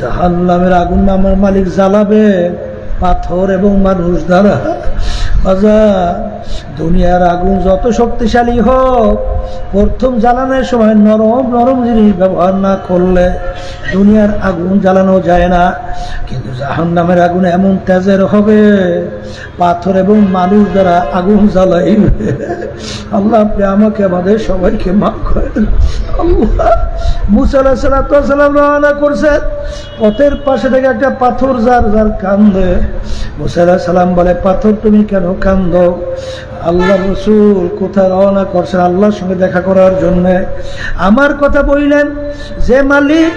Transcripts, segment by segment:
জাহান্নামের আগুন আমার মালিক জ্বালাবে পাথর এবং মানুষ দ্বারা। দুনিয়ার আগুন যত শক্তিশালী হোক, প্রথম জ্বালানোর সময় নরম নরম জিনিস ব্যবহার না করলে দুনিয়ার আগুন জ্বালানো যায় না। কিন্তু জাহান্নামের আগুন এমন তেজের হবে, পাথর এবং মানুষ দ্বারা আগুন জ্বালাইবে। আল্লাহ আপনি আমাকে আমাদের সবাইকে মাফ করেন। আল্লাহ মুসা আলাইহিস সালাম রওনা করছেন, পথের পাশে থেকে একটা পাথর যার যার কান্দে। মুসা আলাইহিস সালাম বলে, পাথর তুমি কেন কান্দো? আল্লাহ রাসূল কোথায় রওনা করছেন? আল্লাহর সঙ্গে দেখা করার জন্য। আমার কথা বললেন যে মালিক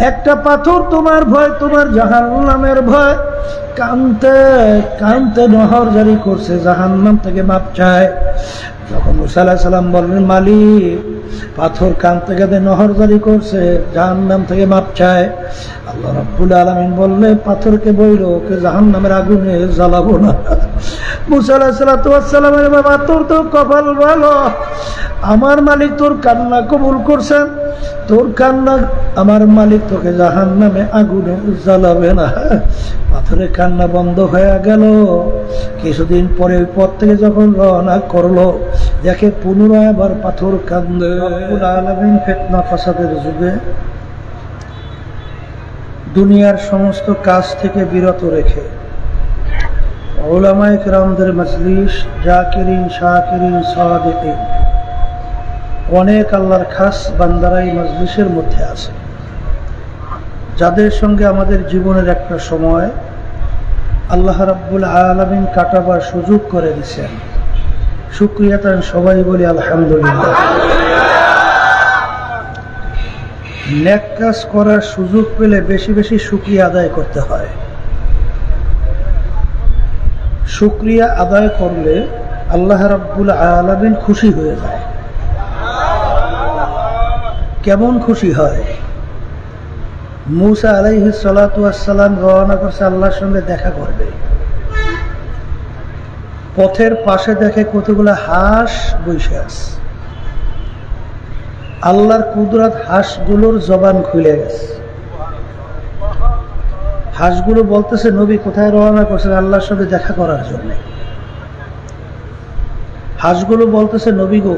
একটা পাথর তোমার ভয়, তোমার জাহান্নামের ভয়, কানতে কানতে নহর জারি করছে, জাহান্নাম থেকে মাপ চায়। যখন মুসা আলাইহিস সালাম বললেন মালিক পাথর কানতে কাঁদতে নহর জারি করছে, জাহান্নাম থেকে মাপ চায়, আল্লাহ রাব্বুল আলামিন বললে পাথরকে বইল ওকে জাহান্নামের আগুনে জ্বালাবো না। মুসা আলাইহিস সালামের বাবা তোর তো কপাল ভালো, আমার মালিক তোর কান্না কবুল করছেন, তোর কান্না আমার মালিক তোকে জাহান্নামে আগুনে জ্বালাবে না। পাথরের কান্না বন্ধ হয়ে গেল। কিছুদিন পরে ওই পথ থেকে যখন রওনা করলো, দেখে পুনরায় আবার পাথর কান্দে। রব্বুল আলামিন ফিতনা ফাসাদের যুগে দুনিয়ার সমস্ত কাজ থেকে বিরত রেখে উলামায়ে কেরামদের মজলিস, জাকিরিন শাকিরিন সাদিকিন, অনেক আল্লাহর খাস বান্দারা এই মজলিসের মধ্যে আছে, যাদের সঙ্গে আমাদের জীবনের একটা সময় আল্লাহ রাব্বুল আলামিন কাটাবার সুযোগ করে দিয়েছেন। শুকরিয়া তার সবাই বলি আলহামদুলিল্লাহ। নেক কাজ করার সুযোগ পেলে বেশি বেশি শুকরিয়া আদায় করতে হয়। শুকরিয়া আদায় করলে আল্লাহ রাব্বুল আলামিন খুশি হয়ে যায়। কেমন খুশি হয়? মুসা আলাইহিস সালাতু ওয়াস সালাম রওনা করছে আল্লাহর সঙ্গে দেখা করবে। পথের পাশে দেখে কতগুলো হাঁস বসে আছে। আল্লাহর কুদরত, হাঁসগুলোর জবান খুলে গেছে। হাঁসগুলো বলতেছে নবী কোথায় রওনা করছেন? আল্লাহর সঙ্গে দেখা করার জন্য। হাঁসগুলো বলতেছে নবী গো,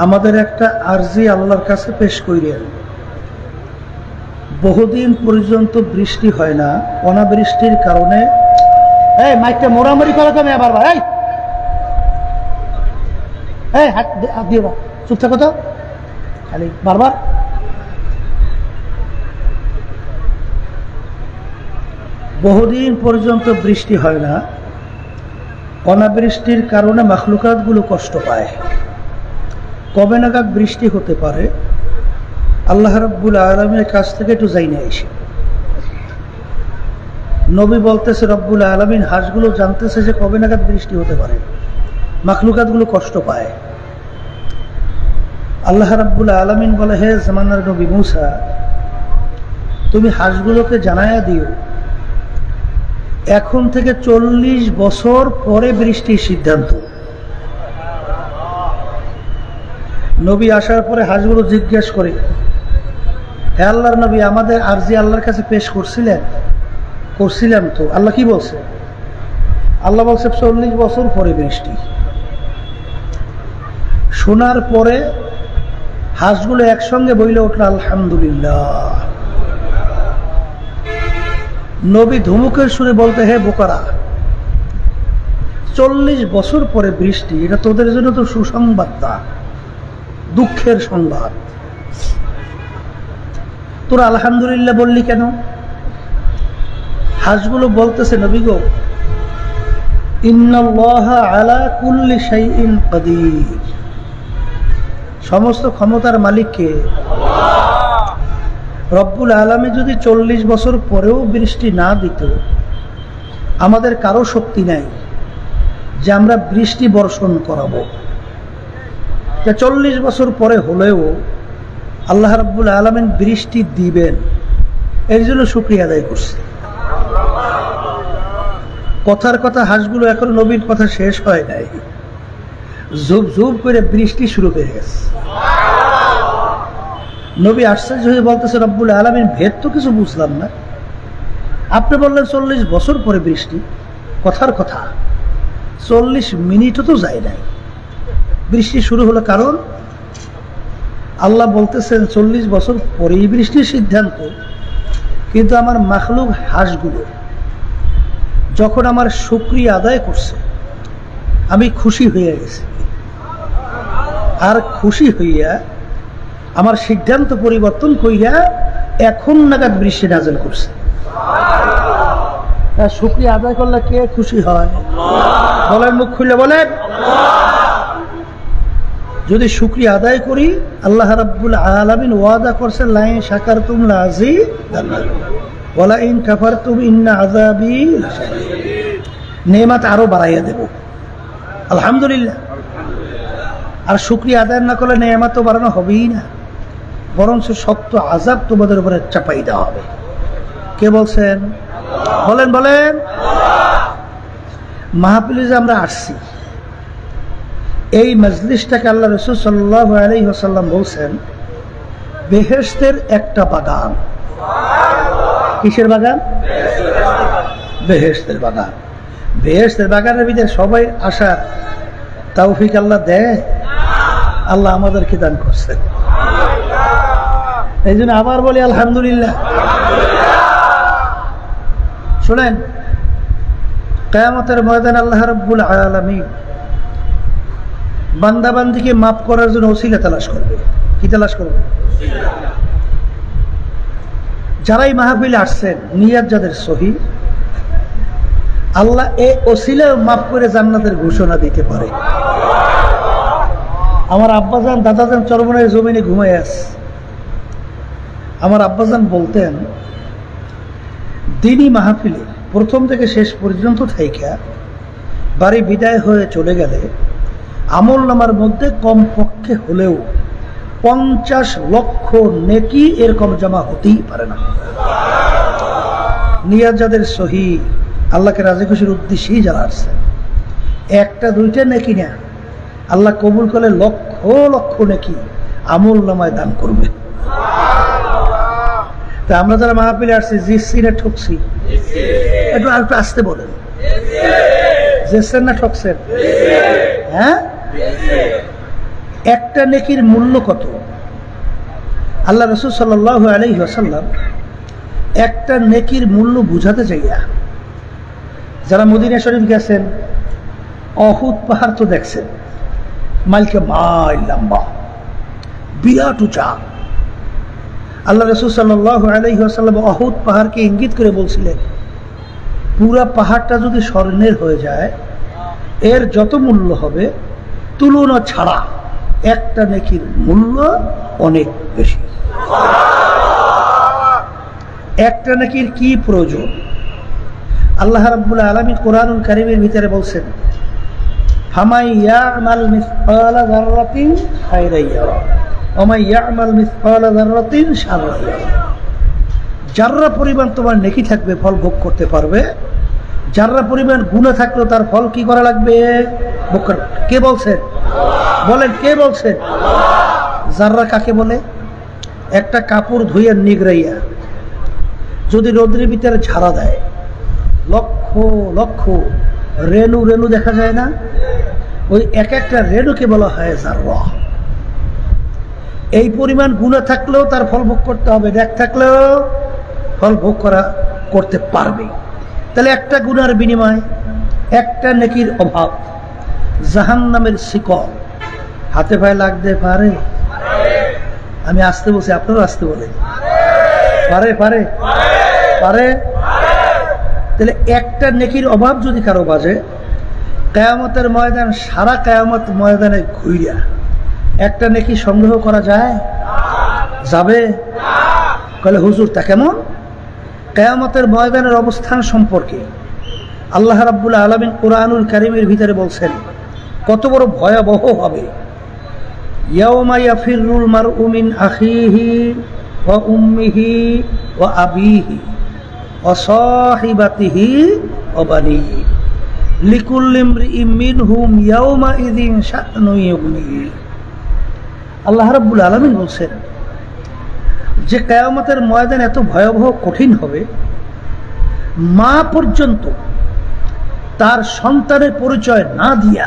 আমাদের একটা আরজি আল্লাহর কাছে পেশ করিলেন। বহুদিন পর্যন্ত বৃষ্টি হয় না, অনাবৃষ্টির কারণে এই মাইকটা মোড়ামুড়ি করা যাবে আবার ভাই, এই হাত দিয়ে চুপ থাকো তো, খালি বারবার। বহুদিন পর্যন্ত বৃষ্টি হয় না, অনাবৃষ্টির কারণে মাখলুকাতগুলো কষ্ট পায়। কবে নাগাদ বৃষ্টি হতে পারে আল্লাহ রাব্বুল আলামিনের কাছ থেকে একটু জাইনে এসে নবী বলতেছে রব্বুল আলামিন হাঁসগুলো জানতেছে যে কবে নাগাদ বৃষ্টি হতে পারে, মাখলুকাতগুলো কষ্ট পায়। আল্লাহ রাব্বুল আলামিন বলে, হে জামানার নবী মুসা, তুমি হাঁসগুলোকে জানায়া দিও এখন থেকে 40 বছর পরে বৃষ্টির সিদ্ধান্ত। নবী আসার পরে হাঁসগুলো জিজ্ঞেস করে, হে আল্লাহর নবী, আমাদের আরজি আল্লাহর কাছে পেশ করছিলাম তো, আল্লাহ কি বলছে? আল্লাহ বলছে 40 বছর পরে বৃষ্টি। শোনার পরে হাঁসগুলো একসঙ্গে বইলে উঠল আলহামদুলিল্লাহ। নবী ধুমুকের সুরে বলতে, হে বোকারা, 40 বছর পরে বৃষ্টি, এটা তোদের জন্য তো সুসংবাদ না, দুঃখের সংবাদ। তোরা আলহামদুলিল্লাহ বললি কেন? হাঁসগুলো বলতেছে নবী গো, ইন্নাল্লাহা আলা কুল্লি শাইইন কাদির, সমস্ত ক্ষমতার মালিক কে? রব্বুল আলামিন যদি 40 বছর পরেও বৃষ্টি না দিত, আমাদের কারো শক্তি নাই যে আমরা বৃষ্টি বর্ষণ করাবো। 40 বছর পরে হলেও আল্লাহ রাব্বুল আলামিন বৃষ্টি দিবেন, এর জন্য শুকরিয়া আদায় করছে। কথার কথা হাঁসগুলো এখন নবীর কথা শেষ হয় নাই, ঝুপ ঝুপ করে বৃষ্টি শুরু হয়ে গেছে। নবী আশ্চর্য হয়ে বলতেছে, রব্বুল আলামিন ভেদ তো কিছু বুঝলাম না। আপনি বললেন 40 বছর পরে বৃষ্টি, কথার কথা 40 মিনিটও তো যায় নাই, বৃষ্টি শুরু হলো। কারণ আল্লাহ বলতেছেন 40 বছর পরেই বৃষ্টির সিদ্ধান্ত, কিন্তু আমার মাখলুক হাঁসগুলো যখন আমার শুকরিয়া আদায় করছে, আমি খুশি হয়ে গেছি, আর খুশি হইয়া আমার সিদ্ধান্ত পরিবর্তন কইরা এখন নাগাদ বৃষ্টি নাযিল করছে। শুকরিয়া আদায় করলে কে খুশি হয়? বলেন, মুখ খুলে বলেন। যদি শুকরিয়া আদায় করি, আল্লাহ রাব্বুল আলামিন ওয়াদা করছেন, লাইন শাকারতুম লাযিদান্নাকুম ওয়া লাইন কাফারতুম ইন্না আযাবি লাশাদীদ। নেয়ামত আরো বাড়াইয়া দেব, আলহামদুলিল্লাহ। আর শুকরিয়া আদায় না করলে নেয়ামত তো বাড়ানো হবেই না, বরঞ্চ শক্ত আযাব তোমাদের উপরে চাপাই দেওয়া হবে। কে বলছেন? বলেন বলেন। মাহফিলে যে আমরা আসছি, এই মজলিসটাকে আল্লাহ রাসূল সাল্লাল্লাহু আলাইহি ওয়াসাল্লাম বলছেন বেহেশতের একটা বাগান। কিসের বাগান? বেহেশতের বাগান। বেহেশতের বাগানের ভিতরে সবাই আসার তৌফিক আল্লাহ দেয়? আল্লাহ আমাদেরকে দান করছেন। এই জন্য আবার বলি আলহামদুলিল্লাহ। শুনেন, কিয়ামতের ময়দানে আল্লাহ রাব্বুল আলামিন বান্দা বান্দিকে মাফ করার জন্য ওসিলা তালাশ করবে। কি তালাশ করবে? যারাই মাহফিলে আসছেন, নিয়াত যাদের সহি, আল্লাহ এই ওসিলা মাফ করে জান্নাতের ঘোষণা দিতে পারে। আমার আব্বাজান দাদাজান চরমনের জমিনে ঘুমায় আছে। আমার আব্বাজান বলতেন, দিনই মাহফিলে প্রথম থেকে শেষ পর্যন্ত থাইকা বাড়ি বিদায় হয়ে চলে গেলে আমল নামার মধ্যে কমপক্ষে হলেও 50 লক্ষ নেকি এরকম জমা হতেই পারে না। নিয়াত যাদের সহি, আল্লাহকে রাজি খুশির উদ্দেশ্যেই যারা আসছে, একটা দুইটা নেকি না, আল্লাহ কবুল করলে লক্ষ লক্ষ নেকি আমল নামায় দান করবে। তা আমরা যারা মাহফিলে আসছি, জিতছি না ঠকছি? একটু একটু আসতে বলেন। জিতছেন না ঠকছেন? হ্যাঁ, একটা নেকির মূল্য কত? আল্লাহ রাসূল সাল্লাল্লাহু আলাইহি ওয়াসাল্লাম একটা নেকির মূল্য বুঝাতে চাইয়া, যারা মদিনা শরীফ গেছেন, অহুদ পাহাড় তো দেখছেন, মাইলকে মাইল লম্বা, বিরাট উঁচা। আল্লাহ রাসূল সাল্লাল্লাহু আলাইহি ওয়াসাল্লাম অহুদ পাহাড়কে ইঙ্গিত করে বলছিলেন, পুরা পাহাড়টা যদি স্বর্ণের হয়ে যায়, এর যত মূল্য হবে তুলনা ছাড়া একটা নেকির মূল্য অনেক বেশি। একটা নেকির কি প্রয়োজন? আল্লাহ রাব্বুল আলামিন কোরআনুল কারীমের ভিতরে বলছেন, ফামান ইয়ামাল মিসকালা যাররাতিন খায়রান ইয়ারা ওয়া মান ইয়ামাল মিসকালা যাররাতিন শাররান ইয়ারা। যাররা পরিমাণ তোমার নেকি থাকবে, ফল ভোগ করতে পারবে। যাররা পরিমাণ গুনাহ থাকলেও তার ফল কি করা লাগবে? ভোগ করা। কে বলছেন? বলেন, কে বলছেন? যাররা কাকে বলে? একটা কাপড় ধুইয়া নিগড়াইয়া যদি রোদ্রের ভিতরে ঝাড়া দেয়, লক্ষ লক্ষ রেণু রেণু দেখা যায় না? ওই এক একটা রেণুকে বলা হয় যাররা। এই পরিমাণ গুনাহ থাকলেও তার ফল ভোগ করতে হবে, দেখ থাকলেও ফল ভোগ করতে পারবে। তাহলে একটা গুনার বিনিময়ে একটা নেকির অভাব জাহান্নামের শিকল হাতে পায়ে লাগতে পারে? আমি আসতে বলছি, আপনারা আসতে বলে পারে? পারে পারে। তাহলে একটা নেকির অভাব যদি কারো বাজে, কিয়ামতের ময়দান, সারা কিয়ামত ময়দানে ঘুইরা একটা নেকি সংগ্রহ করা যায়? যাবে? কলে হুজুর তা কেমন? কিয়ামতের ময়দানের অবস্থান সম্পর্কে আল্লাহ রাব্বুল আলামিন কোরআনুল কারীমের ভিতরে বলছেন কত বড় ভয়াবহ হবে। ইয়াউমা ইয়াফিরুল মারউ মিন আখিহি ওয়া উম্মিহি ওয়া আবিহি ওয়া সাহিবাতিহি ওয়া বানিহি লিকুল্লি ইমরিইম মিনহুম ইয়াউমা ইযিন শা'নুন ইউগনিহি। আল্লাহ রাব্বুল আলামিন বলছেন যে কিয়ামতের ময়দান এত ভয়াবহ কঠিন হবে, মা পর্যন্ত তার সন্তানের পরিচয় না দিয়া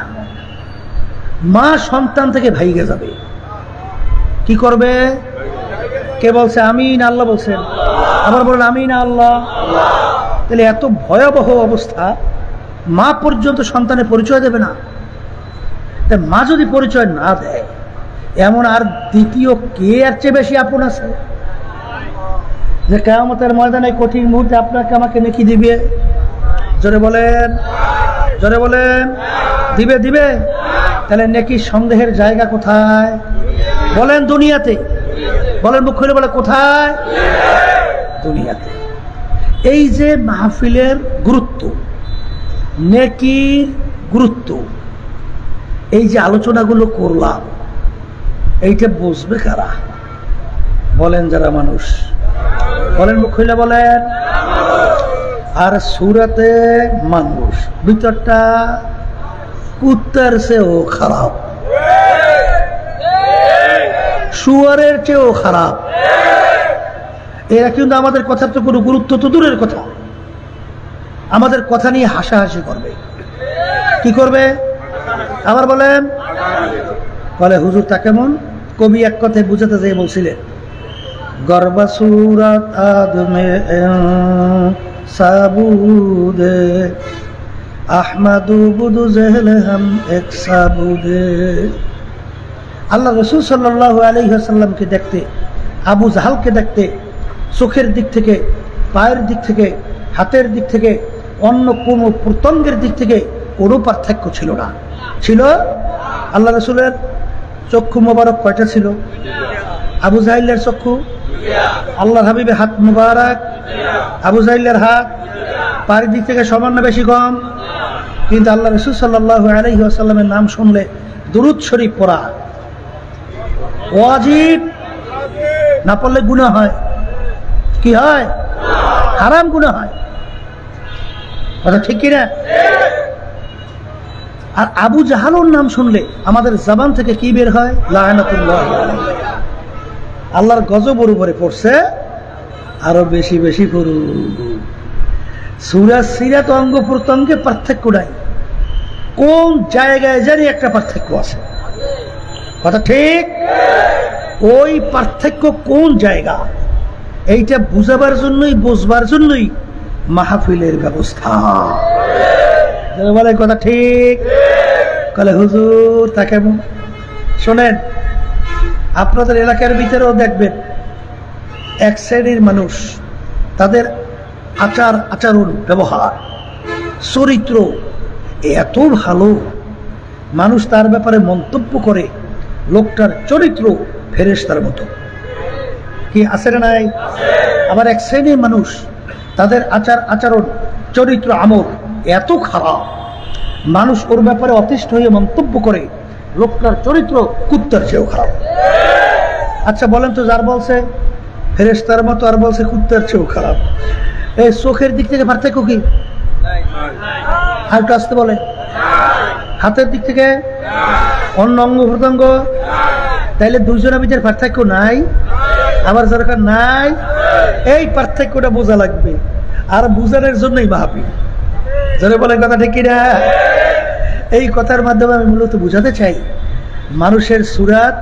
মা সন্তান থেকে ভাইগে যাবে। কি করবে? কে বলছে আমিন? আল্লাহ বলছেন। আবার বলেন আমিন আল্লাহ। তাহলে এত ভয়াবহ অবস্থা, মা পর্যন্ত সন্তানের পরিচয় দেবে না। তা মা যদি পরিচয় না দেয়, এমন আর দ্বিতীয় কে আর চেয়ে বেশি আপন আছে যে কিয়ামতের ময়দানে কঠিন মুহূর্তে আপনাকে আমাকে নেকি দিবে? জোরে বলেন, জোরে বলেন। দিবে? দিবে। তাহলে নেকির সন্দেহের জায়গা কোথায়? বলেন দুনিয়াতে। বলেন মুখ খুলে বলে কোথায়? দুনিয়াতে। এই যে মাহফিলের গুরুত্ব, নেকির গুরুত্ব, এই যে আলোচনাগুলো করলাম, এইটা বুঝবে কারা? বলেন যারা মানুষ। বলেন মুখ খুলে বলেন। আর সুরাতে মানুষ ভিতরটা কুত্তার চেয়েও খারাপ, শুয়ারের চেয়েও খারাপ। এরা কিন্তু আমাদের কথার তো কোনো গুরুত্ব তো দূরের কথা, আমাদের কথা নিয়ে হাসাহাসি করবে। কি করবে? আবার বলেন। বলে হুজুর তা কেমন? কবি এক কথায় বুঝাতে যেয়ে বলছিলেন, গর্বা সুরাত আদমে সাবুদে আহমাদু বুদু জেহলে হাম এক সাবুদে। আল্লাহ রসুল সাল্লাল্লাহু আলাইহি ওয়াসাল্লামকে দেখতে, আবু জাহালকে দেখতে চোখের দিক থেকে, পায়ের দিক থেকে, হাতের দিক থেকে, অন্য কোনো প্রত্যঙ্গের দিক থেকে কোনো পার্থক্য ছিল না। ছিল? আল্লাহ রসুলের চক্ষু মোবারক কয়টা ছিল? আবু জাহিলের চক্ষু, আল্লাহর হাবিবের হাত মুবারক, আবু জাহিলের হাত, পায়ের দিক থেকে সামান্য বেশি কম। কিন্তু আল্লাহ রসুল সাল্লাল্লাহু আলাইহি ওয়াসাল্লামের নাম শুনলে দুরূদ শরীফ পড়া ওয়াজিব, না পড়লে গুনাহ হয়। কি হয়? হারাম গুনাহ হয়। কথা ঠিক কিনা? আর আবু জাহালুর নাম শুনলে আমাদের জবান থেকে কি বের হয়? লাআনাতুল্লাহ আলাইহি। আল্লাহর গজব ওর উপরে পড়ছে, আরো বেশি বেশি পড়ুক। সূরা সিরাত অঙ্গ প্রত্যঙ্গে পার্থক্য নাই, কোন জায়গায় জানি একটা পার্থক্য আছে। কথা ঠিক? ওই পার্থক্য কোন জায়গা, এইটা বুঝাবার জন্যই, বুঝবার জন্যই মাহফিলের ব্যবস্থা। বলে কথা ঠিক? বলে হুজুর তা কেমন? শোনেন, আপনাদের এলাকার ভিতরেও দেখবেন এক শ্রেণীর মানুষ, তাদের আচার আচরণ, ব্যবহার, চরিত্র এত ভালো, মানুষ তার ব্যাপারে মন্তব্য করে লোকটার চরিত্র ফেরেশতার মতো। কি আছে না নাই? আবার এক শ্রেণীর মানুষ, তাদের আচার আচরণ, চরিত্র, আমল এত খারাপ, মানুষ ওর ব্যাপারে অতিষ্ঠ হয়ে মন্তব্য করে লোকটার চরিত্র কুত্তার চেয়েও খারাপ। আচ্ছা বলেন তো, যার বলছে ফেরেশতার মতো আর বলছে কুত্তার চেয়েও খারাপ, এই চোখের দিক থেকে পার্থক্য কি? আর একটু আসতে বলে। হাতের দিক থেকে, অন্য অঙ্গ প্রত্যঙ্গ, তাইলে দুইজনের ভিতরে পার্থক্য নাই? আবার দরকার নাই। এই পার্থক্যটা বোঝা লাগবে, আর বোঝানোর জন্যই মাহফিল। যারা বলে কথা ঠিক কিনা? এই কথার মাধ্যমে আমি মূলত বুঝাতে চাই, মানুষের সুরাত,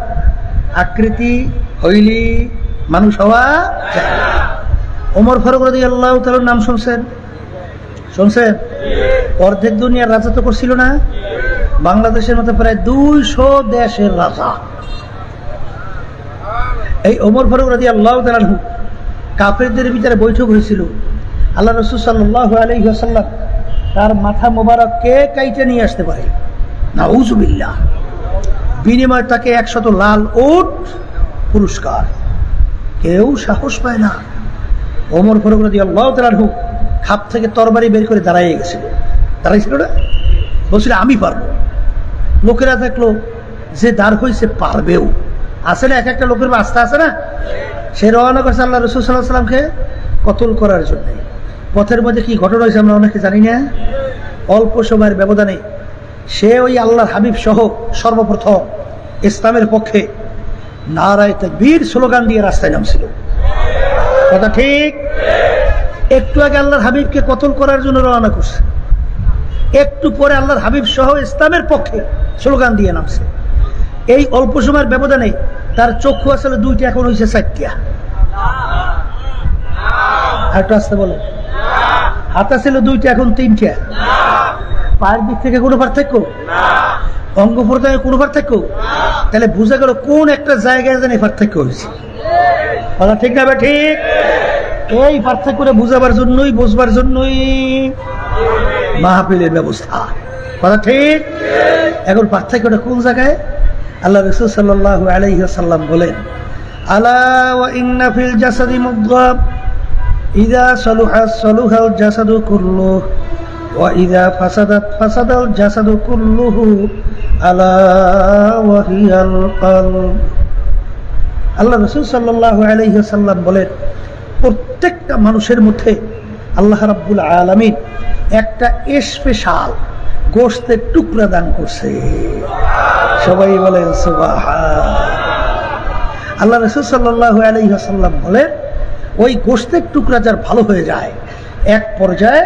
আকৃতি হইলি মানুষ হওয়া যায়। ওমর ফারুক রাদিয়াল্লাহু তাআলার নাম শুনছেন? শুনছেন? অর্ধেক দুনিয়ার রাজত্ব করছিল না? বাংলাদেশের মতো প্রায় 200 দেশের রাজা। এই ওমর ফারুক রাদিয়াল্লাহু তাআলা কাফেরদের ভিতরে বৈঠক হয়েছিল। আল্লাহ রাসূল সাল্লাল্লাহু আলাইহি ওয়াসাল্লাম তার মাথা মোবারক কে কাইটে নিয়ে আসতে পারে, নাউযুবিল্লাহ, বিনিময়ে তাকে 100 লাল উট পুরস্কার। কেউ সাহস পায় না। ওমর ফারুক রাদিয়াল্লাহু তাআলা খাপ থেকে তরবারি বের করে দাঁড়াইয়ে গেছিল। দাঁড়াইছিল না? বলছিল আমি পারবো। লোকেরা দেখলো যে দাঁড় হয়েছে পারবেও, আছে না, এক একটা লোকের আস্থা আছে না। সে রওনা করছে আল্লাহ রাসূল সাল্লাল্লাহু আলাইহি ওয়াসাল্লামকে কতল করার জন্য। পথের মধ্যে কি ঘটনা হয়েছে আমরা অনেকে জানি না। অল্প সময়ের ব্যবধানে সে ওই আল্লাহর হাবিব সহ সর্বপ্রথম ইসলামের পক্ষে নারায়ে তাকবীর স্লোগান দিয়ে রাস্তায় নামছিল। কথা ঠিক? একটু আগে আল্লাহর হাবিবকে কতল করার জন্য রওনা করছে, একটু পরে আল্লাহর হাবিব সহ ইসলামের পক্ষে স্লোগান দিয়ে নামছে। এই অল্প সময়ের ব্যবধানে তার চক্ষু আসলে দুইটা, এখন হয়েছে চারটা। আরেকটু আসতে বলো। হাতা ছিল দুইটা, এখন তিনটা। পায়ের দিক থেকে কোনো পার্থক্য, অঙ্গ প্রত্যঙ্গে কোনো পার্থক্য। তাহলে বুঝা গেল কোন একটা জায়গায় যেন পার্থক্য হয়েছে। কথা ঠিক না? ঠিক। এই পার্থক্য করে বুঝাবার জন্যই, বুঝবার জন্যই মাহফিলের ব্যবস্থা। কথা ঠিক? এখন পার্থক্যটা কোন জায়গায়? আল্লাহ রাসূল সাল্লাল্লাহু আলাইহি ওয়াসাল্লাম বলেন, আলা ওয়া ইন্না ফিল জাসাদি মুদগা ইযা সালুহা সালুহাল জাসাদু কুল্লুহু ওয়া ইযা ফাসাদাত ফাসাদাল জাসাদু কুল্লুহু আলা ওয়া হিয়াল কলব। আল্লাহ রাসূল সাল্লাল্লাহু আলাইহি ওয়াসাল্লাম বলেন, প্রত্যেকটা মানুষের মধ্যে আল্লাহ রাব্বুল আলামিন একটা স্পেশাল গোশতের টুকরা দান করছে। সবাই বলেন সুবহান। আল্লাহ রাসূল সাল্লাল্লাহু আলাইহি ওয়াসাল্লাম বলেন, ওই গোশতের টুকরা যার ভালো হয়ে যায়, এক পর্যায়ে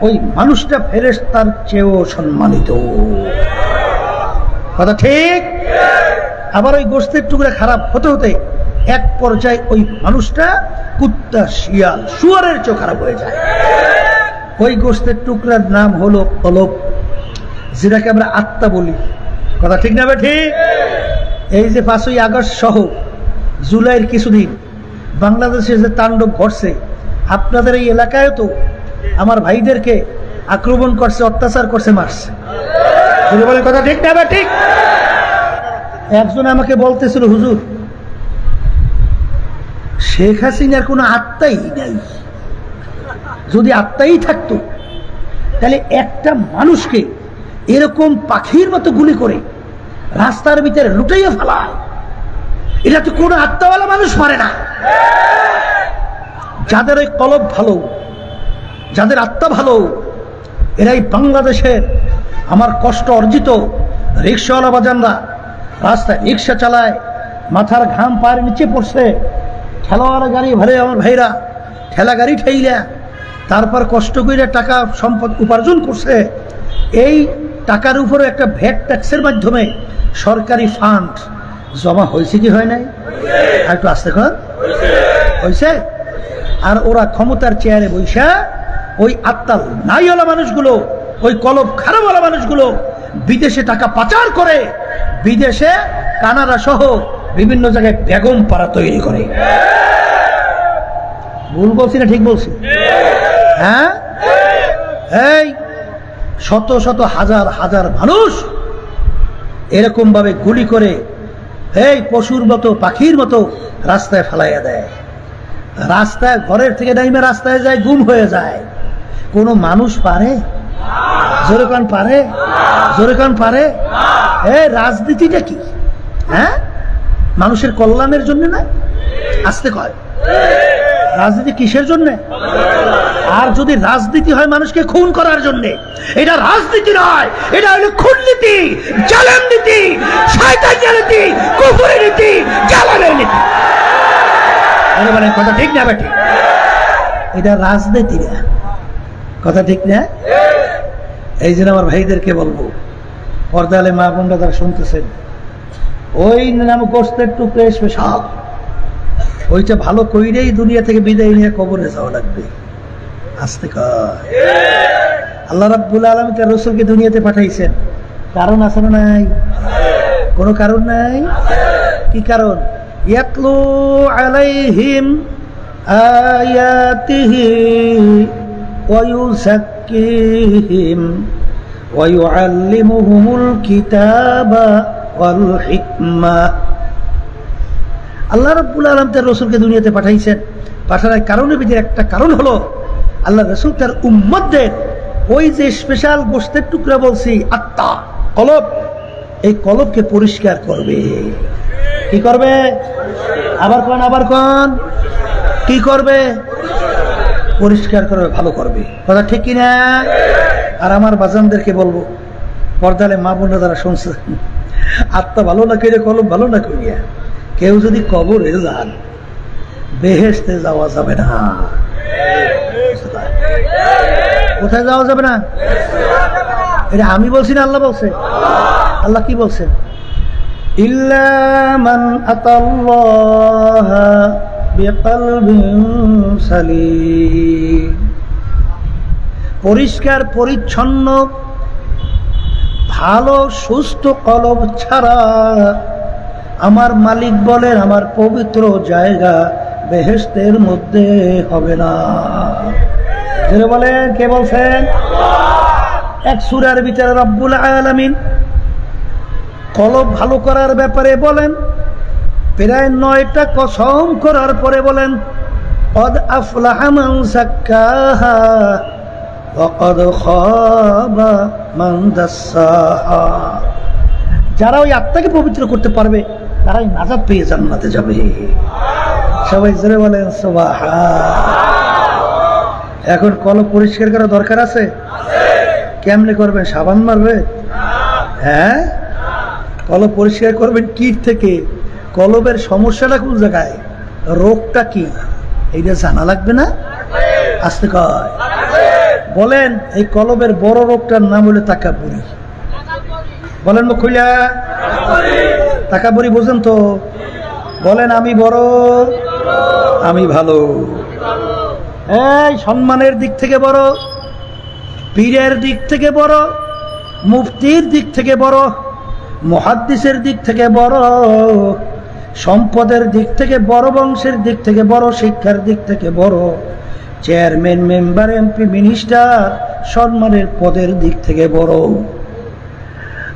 ওই মানুষটা ফেরেশতার চেয়েও সম্মানিত। কথা ঠিক? আবার ওই গোশতের টুকরা খারাপ হতে হতে এক পর্যায়ে ওই মানুষটা কুত্তা, শিয়াল, শুয়োরের চেয়েও খারাপ হয়ে যায়। ওই গোশতের টুকরার নাম হলো কলব, যেটাকে আমরা আত্মা বলি। কথা ঠিক না? ঠিক। এই যে 5ই আগস্ট সহ জুলাইয়ের কিছুদিন বাংলাদেশে যে তাণ্ডব ঘটছে, আপনাদের এই এলাকায় তো আমার ভাইদেরকে আক্রমণ করছে, অত্যাচার করছে, মারছে। বলে কথা ঠিক না? ঠিক। একজন আমাকে বলতেছিল, হুজুর শেখ হাসিনার কোনো আত্মাই নাই। যদি আত্মাই থাকতো তাহলে একটা মানুষকে এরকম পাখির মতো গুলি করে রাস্তার ভিতরে লুটাইয়া ফেলায়, এটা তো কোনো আত্মাওয়ালা মানুষ পারে না। যাদের ওই কলব ভালো, যাদের আত্মা ভালো, এরাই বাংলাদেশের আমার কষ্ট অর্জিত রিক্সাওয়ালা বাজানরা রাস্তায় রিক্সা চালায়, মাথার ঘাম পায়ের নিচে পড়ছে, ঠেলাওয়ালা গাড়ি ভাড়ে আমার ভাইরা ঠেলা গাড়ি ঠেইলা তারপর কষ্ট করে টাকা সম্পদ উপার্জন করছে। এই টাকার উপরে একটা ভ্যাট ট্যাক্সের মাধ্যমে সরকারি ফান্ড জমা হয়েছে কি হয় নাই? আর একটু আসতে কর, হয়েছে। আর ওরা ক্ষমতার চেয়ারে বৈশা ওই আত্মাল নাইওয়ালা মানুষগুলো, ওই কলব খারাপওয়ালা মানুষগুলো বিদেশে টাকা পাচার করে, বিদেশে কানাডা সহ বিভিন্ন জায়গায় বেগম পাড়া তৈরি করে। ভুল বলছি না ঠিক বলছি? হ্যাঁ, এই শত শত হাজার হাজার মানুষ এরকম ভাবে গুলি করে এই পশুর মতো, পাখির মতো রাস্তায় ফেলাইয়া দেয়। রাস্তায় ঘরের থেকে নাইমে রাস্তায় যায়, গুম হয়ে যায়। কোনো মানুষ পারে? জোরে কান পারে? জোরে কান পারে? এই রাজনীতিটা কি? হ্যাঁ, মানুষের কল্যাণের জন্য না? আসতে কয় রাজনীতি কিসের জন্য? আর যদি রাজনীতি হয় মানুষকে খুন করার জন্য, এটা রাজনীতি নয়, এটা হলো খুননীতি, জালেম নীতি, শয়তানি নীতি, কুফরি নীতি, জালালের নীতি। মানে কথা ঠিক না? ঠিক। এটা রাজনীতি না। কথা ঠিক না? এই জন্য আমার ভাইদেরকে বলবো, পর্দালে মা বোনরা যারা শুনতেছেন, ওই নাম গোশতের টুকরে স্পেশাল, ওইটা ভালো কইরেই দুনিয়া থেকে বিদায় নিয়ে কবরে যাওয়া লাগবে। আসতে কয় আল্লাহ রাব্বুল আলামিন তার রাসূলকে দুনিয়াতে পাঠাইছেন, কারণ আছে না নাই? কোনো কারণ নাই। কি কারণ? ইয়াতলু আলাইহিম আয়াতিহি ওয়া ইউযাক্কিহিম ওয়া ইউআল্লিমুহুমুল কিতাবা ওয়াল হিকমা। আল্লাহ রাব্বুল আলামিন তার রাসূলকে দুনিয়াতে পাঠাইছেন। পাঠানোর কারণের ভিতরে একটা কারণ হলো আল্লাহ রাসূল তার উম্মতদের ওই যে স্পেশাল গোশতের টুকরা বলছি আত্মা, কলব, এই কলবকে পরিষ্কার করবে। কি করবে? আবার কোন, আবার কোন, কি করবে? পরিষ্কার করবে, ভালো করবে। কথা ঠিক কিনা? আর আমার বাজানদেরকে বলবো, পর্দালে মা বোনরা যারা শুনছে, আত্মা ভালো না করিয়া কলব ভালো না করিয়া কেউ যদি কবরে যান, বেহেশতে যাওয়া যাবে না। কোথায় যাওয়া যাবে না? এটা আমি বলছি না, আল্লাহ বলছে। আল্লাহ কি বলছেন? ইল্লা মান আতাল্লাহ বিকলবিন সালিম। পরিষ্কার পরিচ্ছন্ন ভালো সুস্থ কলব ছাড়া আমার মালিক বলেন আমার পবিত্র জায়গা বেহেশতের মধ্যে হবে না। যারা বলেন কে বলছেন? এক সূরার ভিতরে রব্বুল আলামিন কলব ভালো করার ব্যাপারে বলেন, প্রায় 9টা কসম করার পরে বলেন কদ আফলাহা মান যাক্কাহা ওয়া কদ খাবা মান দাসসাহা। যারা ওই আত্মাকে পবিত্র করতে পারবে তারাই নাজাত পেয়ে জান্নাতে যাবে। সবাই জোরে বলেন সুবহান। এখন কলব পরিষ্কার করা দরকার আছে? কেমনে করবেন? সাবান মারবে? হ্যাঁ, কলব পরিষ্কার করবেন কি থেকে? কলবের সমস্যাটা কোন জায়গায়, রোগটা কি, এইটা জানা লাগবে না? আসতে কয় বলেন এই কলবের বড় রোগটার নাম হলো তাকাব্বুরি। বলেন মুখ খুইলা, তাকাব্বুরি বুঝেন তো? বলেন আমি বড়, আমি ভালো। এই সম্মানের দিক থেকে বড়, পীরের দিক থেকে বড়, মুফতির দিক থেকে বড়, মুহাদ্দিসের দিক থেকে বড়, সম্পদের দিক থেকে বড়, বংশের দিক থেকে বড়, শিক্ষার দিক থেকে বড়, চেয়ারম্যান, মেম্বার, এমপি, মিনিস্টার, সম্মানের পদের দিক থেকে বড়।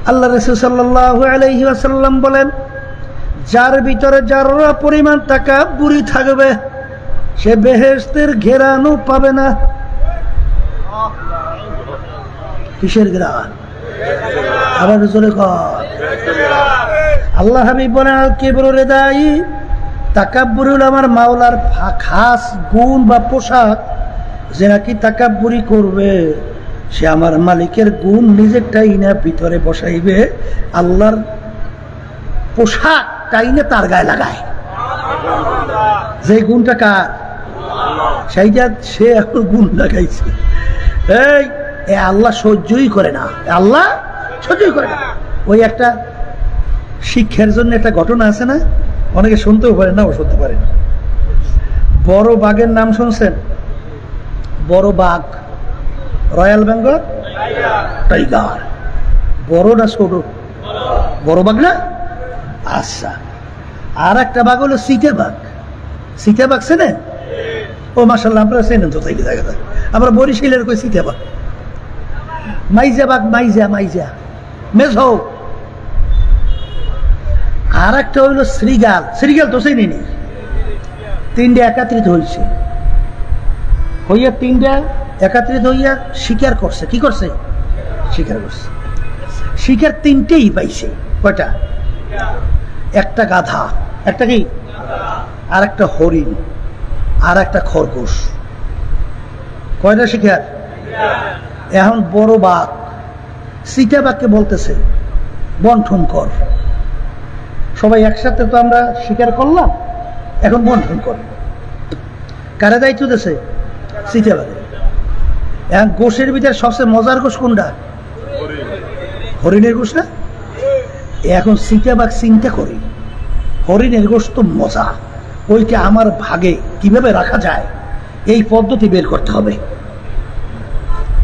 আল্লাহ রাসূল সাল্লাল্লাহু আলাইহি ওয়াসাল্লাম বলেন যার ভিতরে যারা পরিমাণ তাকাব্বুরি থাকবে সে বেহেশতের ঘেরানো পাবে না। কিসের ঘেরান? আবার জোরে কর। আল্লাহ হাবিব বলেন আল কিবরু রিদাই, তাকাব্বুরি হলো আমার মাওলার খাস গুণ বা পোশাক। যে নাকি তাকাব্বুরি করবে সে আমার মালিকের গুণ নিজেরটাই না ভিতরে বসাইবে, আল্লাহর পোশাক টাইনে তার গায়ে লাগায়। যে গুণটা কার, সেইটা সে এখন গুণ লাগাইছে। এই আল্লাহ সহ্যই করে না, আল্লাহ সহ্যই করে না। ওই একটা শিক্ষার জন্য একটা ঘটনা আছে না, অনেকে শুনতেও পারে না, ও শুনতে পারে না। বড় বাঘের নাম শুনছেন? বড় বাঘ, রয়্যাল বেঙ্গল টাইগার। বড় না ছোট? বড় বাঘ না? আচ্ছা, আর একটা বাঘ হলো চিতা বাঘ। চিতা বাঘ চেনেন? ও মাশাআল্লাহ, আপনারা চেনেন তো। তাই জায়গাটা আমরা বরিশালের কই চিতা বাঘ। মাইজা বাঘ, মাইজা মাইজা মেঝো। আর একটা হইল শ্রীগাল। শ্রীগাল তো চিনি। 3টে একত্রিত হয়েছে, হইয়া 3টে একত্রিত হইয়া শিকার করছে। কি করছে? শিকার করছে। শিকার 3টেই পাইছে। কয়টা? একটা গাধা, একটা কি, আর একটা হরিণ, আর একটা খরগোশ। কয়টা শিকার? এখন বড় বাঘ চিতা বাঘকে বলতেছে বন্টন কর। সবাই একসাথে তো আমরা শিকার করলাম, এখন বন্টন কর। কারে দায়িত্ব দিয়েছে? চিতা বাঘে। এখন গোশের ভিতরে সবচেয়ে মজার গোশ কোনটা? হরিণের গোশ না? এখন চিতা বাঘ চিন্তা করি হরিণের গোশ তো মজা, ওইটা আমার ভাগে কিভাবে রাখা যায় এই পদ্ধতি বের করতে হবে।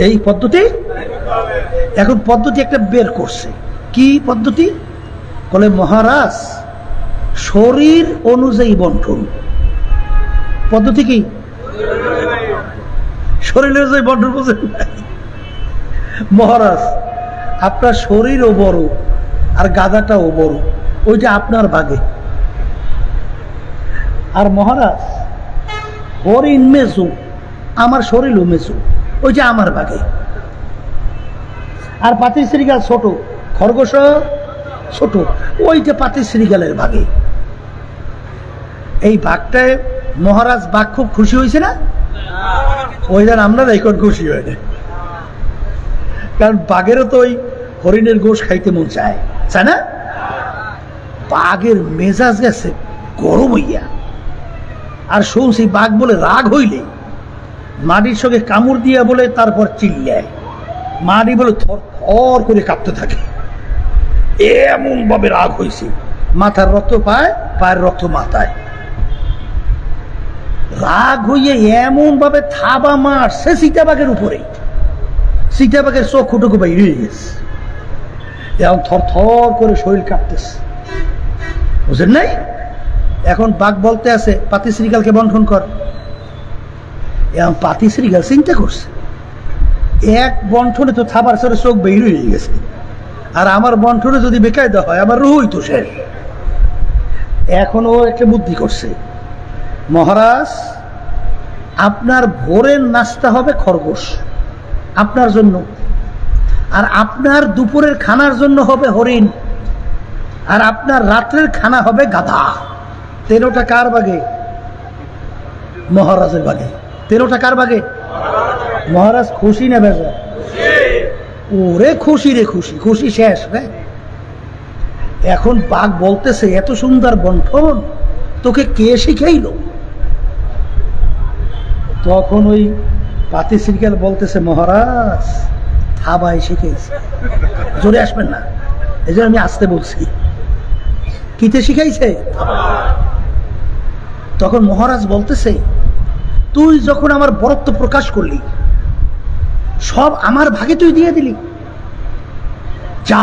এই পদ্ধতি এখন পদ্ধতি একটা বের করছে। কি পদ্ধতি? বলে মহারাজ শরীর অনুযায়ী বন্টন। পদ্ধতি কি? শরীর অনুযায়ী বন্টন বুঝেন? মহারাজ আপনার শরীরও বড় আর গাধাটাও বড়, ওইটা আপনার ভাগে। আর মহারাজ হরিণ মেজু, আমার শরীরও মেজু, ওইটা আমার ভাগে। আর পাতি শ্রীগাল ছোট, খরগোশ ছোট, ওইটা পাতি শ্রীগালের ভাগে। এই ভাগটায় মহারাজ বাঘ খুব খুশি হয়েছে না? ওইখানে আমরা এখন খুশি হয় না, কারণ বাঘেরও তো ওই হরিণের গোশ খাইতে মন চায়, চায় না? বাঘের মেজাজ গেছে গরম হইয়া। আর শুনছি বাঘ বলে রাগ হইলে মাটির সঙ্গে কামড় দিয়া বলে তারপর চিল্লায়, মাটি বলে থর থর করে কাঁপতে থাকে। এমন ভাবে রাগ হয়েছে, মাথার রক্ত পায়, পায়ের রক্ত মাথায়। রাগ হইয়ে এমন ভাবে থাবা মারছে চিতাবাঘের উপরে, চিতাবাঘের চোখ খুটুকু বাইরে হয়ে গেছে, এখন থর থর করে শরীর কাঁপতেছে, বুঝেন নাই? এখন বাঘ বলতে আছে পাতি শ্রীকালকে বন্টন কর। এখন পাতি শ্রীকাল চিন্তা করছে, এক বন্টনে তো থাবার সরে চোখ বের হয়ে গেছে, আর আমার বন্টনে যদি বেকায়দা হয় আমার রুই তো শেষ। এখন ও একটা বুদ্ধি করছে, মহারাজ আপনার ভোরের নাস্তা হবে খরগোশ আপনার জন্য, আর আপনার দুপুরের খানার জন্য হবে হরিণ, আর আপনার রাত্রের খানা হবে গাধা। 13টা কার বাগে? মহারাজের বাগে। 13টা কার বাগে? মহারাজ খুশি না বেজা? ওরে খুশি রে খুশি, খুশি শেষ রে। এখন বাঘ বলতেছে এত সুন্দর বন্টন তোকে কে শিখাইল? তখন ওই পাতি শ্রীকাল বলতেছে মহারাজ থাবাই শিখেছে। জোরে আসবেন না, এই জন্য আমি আসতে বলছি। কিতে শিখাইছে? তখন মহারাজ বলতেছে তুই যখন আমার বরত্ব প্রকাশ করলি সব আমার ভাগে তুই দিয়ে দিলি, যা